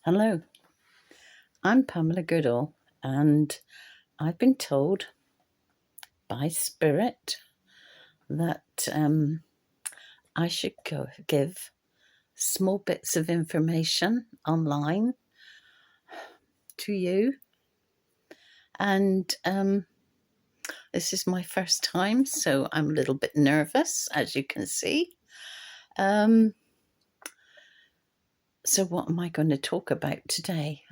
Hello, I'm Pamela Goodall, and I've been told by Spirit that I should give small bits of information online to you. And this is my first time, so I'm a little bit nervous, as you can see. So what am I going to talk about today?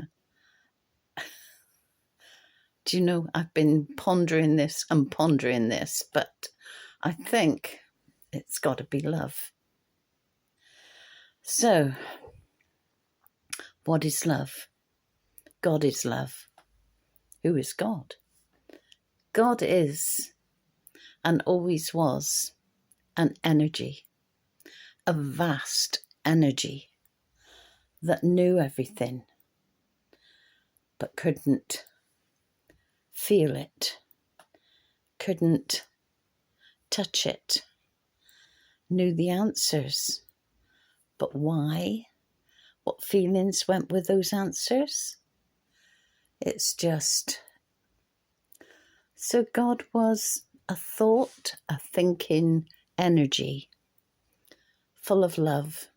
Do you know, I've been pondering this, but I think it's got to be love. So, what is love? God is love. Who is God? God is and always was an energy, a vast energy that knew everything but couldn't feel it, couldn't touch it, knew the answers, but why? What feelings went with those answers? It's just... So God was a thought, a thinking energy, full of love.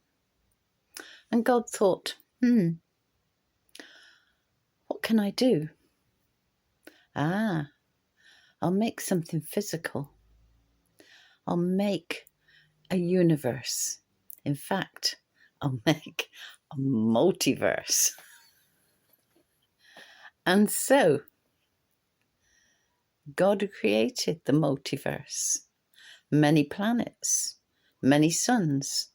And God thought, what can I do? I'll make something physical. I'll make a universe. In fact, I'll make a multiverse. And so, God created the multiverse, many planets, many suns,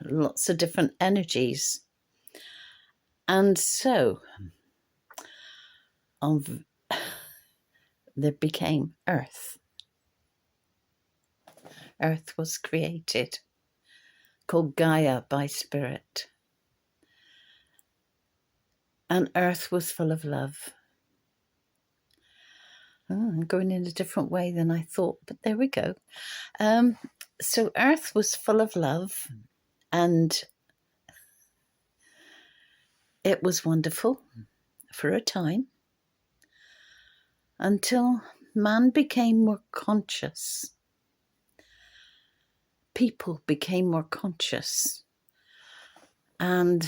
lots of different energies. And so, there became Earth. Earth was created, called Gaia by Spirit. And Earth was full of love. I'm going in a different way than I thought, but there we go. So Earth was full of love, and it was wonderful for a time until man became more conscious. People became more conscious, and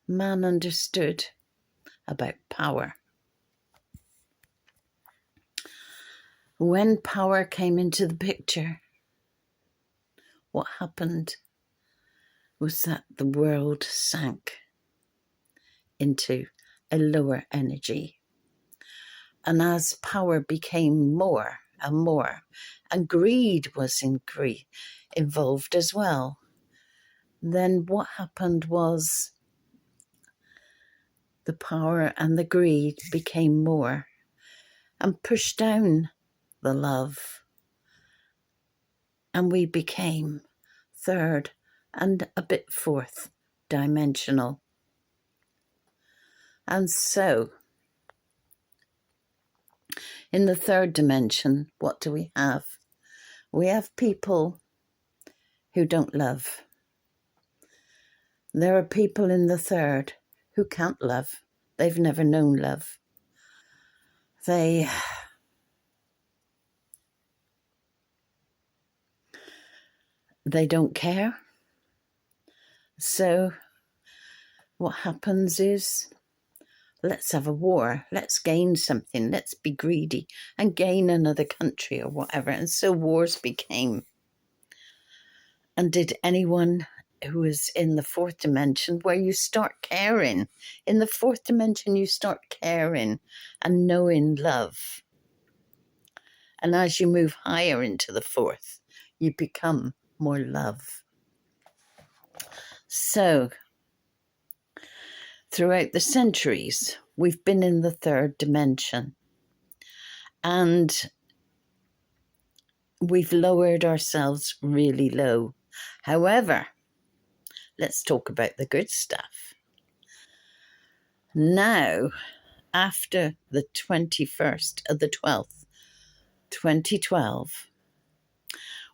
man understood about power. When power came into the picture, what happened was that the world sank into a lower energy. And as power became more and more, and greed was involved as well, then what happened was the power and the greed became more and pushed down the love. And we became third and a bit fourth dimensional. And so, in the third dimension, what do we have? We have people who don't love. There are people in the third who can't love. They've never known love. They don't care. So what happens is, let's have a war. Let's gain something. Let's be greedy and gain another country or whatever. And so wars became. And did anyone who is in the fourth dimension, where you start caring, in the fourth dimension you start caring and knowing love. And as you move higher into the fourth, you become more love. So, throughout the centuries, we've been in the third dimension. And we've lowered ourselves really low. However, let's talk about the good stuff. Now, after the 21st of the 12th, 2012,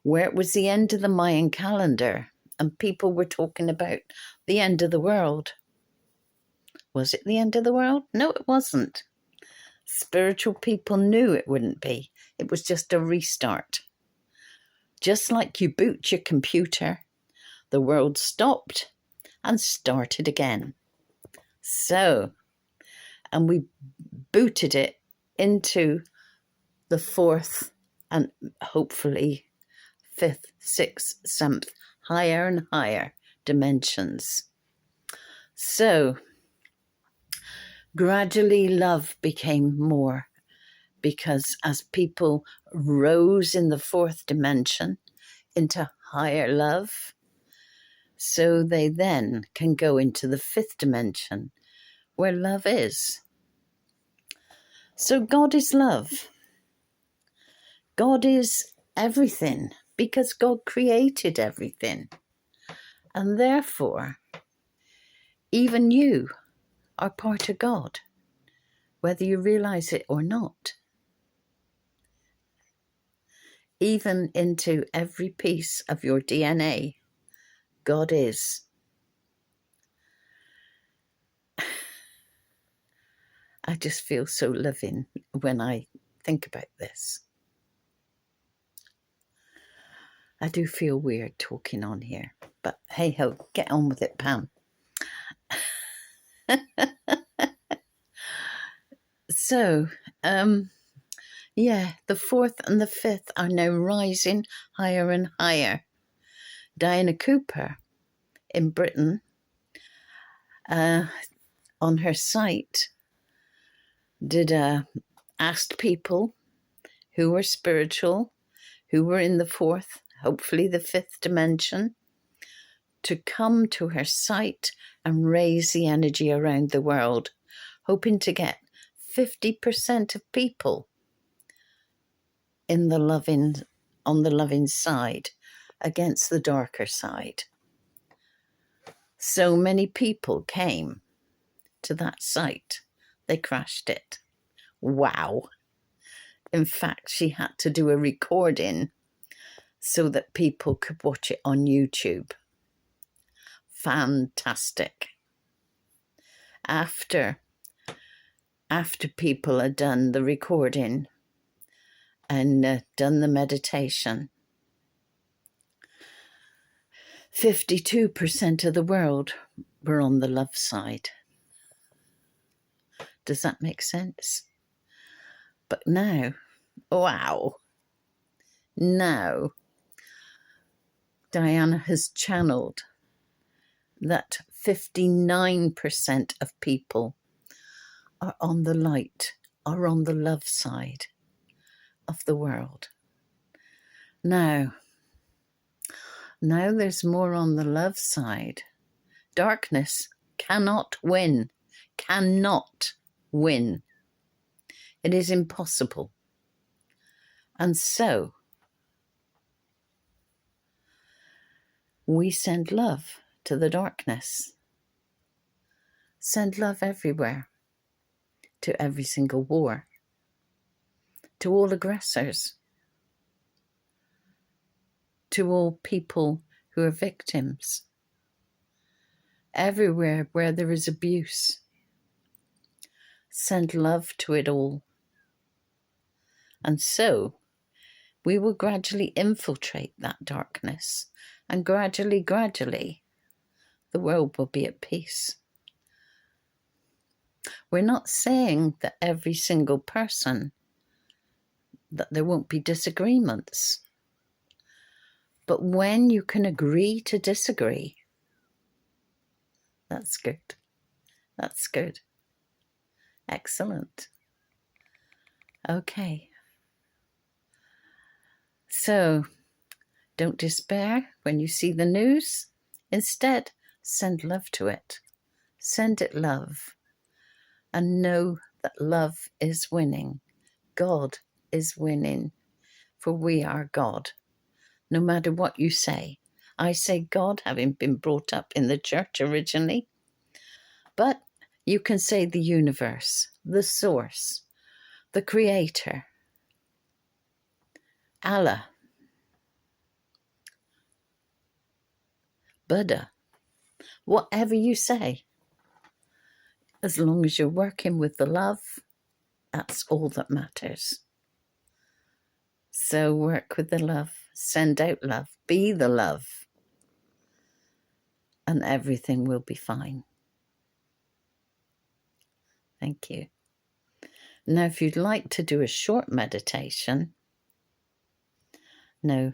where it was the end of the Mayan calendar, and people were talking about the end of the world. Was it the end of the world? No, it wasn't. Spiritual people knew it wouldn't be. It was just a restart. Just like you boot your computer, the world stopped and started again. So, and we booted it into the fourth and hopefully fifth, sixth, seventh, higher and higher dimensions. So, gradually love became more, because as people rose in the fourth dimension into higher love, so they then can go into the fifth dimension where love is. So God is love. God is everything because God created everything. And therefore, even you are part of God, whether you realize it or not. Even into every piece of your DNA, God is. I just feel so loving when I think about this. I do feel weird talking on here, but hey ho, get on with it, Pam. So, yeah, the fourth and the fifth are now rising higher and higher. Diana Cooper in Britain, on her site, asked people who were spiritual, who were in the fourth, hopefully the fifth dimension, to come to her site and raise the energy around the world, hoping to get 50% of people in the loving, on the loving side against the darker side. So many people came to that site. They crashed it. Wow. In fact, she had to do a recording so that people could watch it on YouTube. Fantastic. After people had done the recording and done the meditation, 52% of the world were on the love side. Does that make sense? But now, wow, now Diana has channeled that 59% of people are on the light, are on the love side of the world. Now there's more on the love side. Darkness cannot win. Cannot win. It is impossible. And so we send love to the darkness. Send love everywhere. To every single war. To all aggressors. To all people who are victims. Everywhere where there is abuse. Send love to it all. And so we will gradually infiltrate that darkness, and gradually, the world will be at peace. We're not saying that every single person, that there won't be disagreements. But when you can agree to disagree, that's good. That's good. Excellent. Okay. So, don't despair when you see the news. Instead, send love to it. Send it love. And know that love is winning. God is winning. For we are God. No matter what you say. I say God, having been brought up in the church originally. But you can say the universe, the source, the creator, Allah, Buddha, whatever you say, as long as you're working with the love, that's all that matters. So work with the love, send out love, be the love, and everything will be fine. Thank you. Now, if you'd like to do a short meditation, no,